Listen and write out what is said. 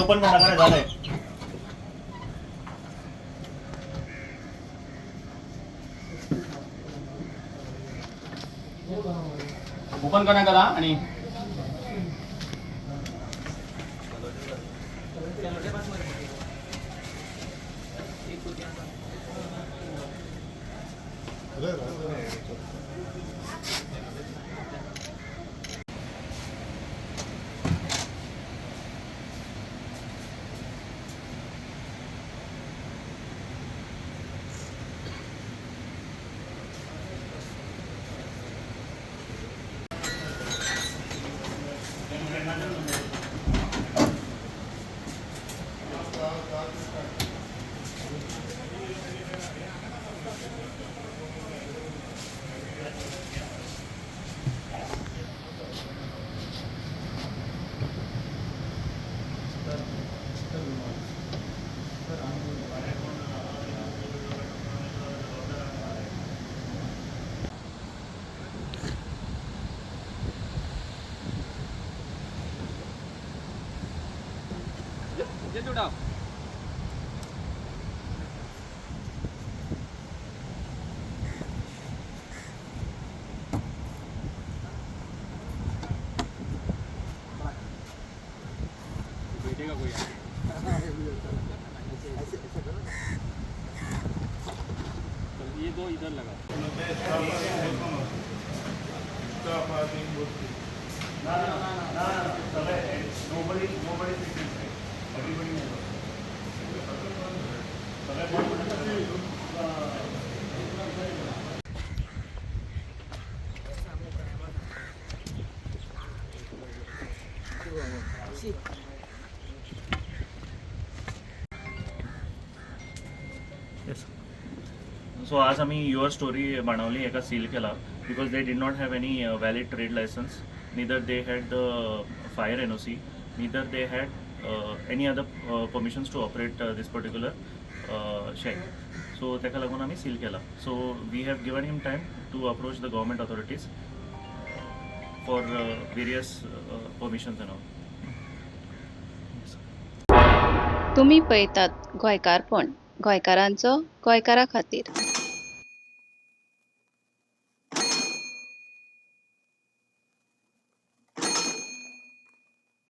Open कर नका झालंय. ओपन करा करा आणि बैठेगा कोई ये दो इधर लगा सो आज आम्ही युअर स्टोरी बनवली एका सील केला because they did not have any valid trade licence neither they had the fire NOC neither they had any other permissions to operate this particular shack so ताका लागून आम्ही seal केला so we have given him time to approach the government authorities for various permissions and all. तुम्ही पळयतात गोंयकारपण गोंयकारांचो गोंयकारा खातीर.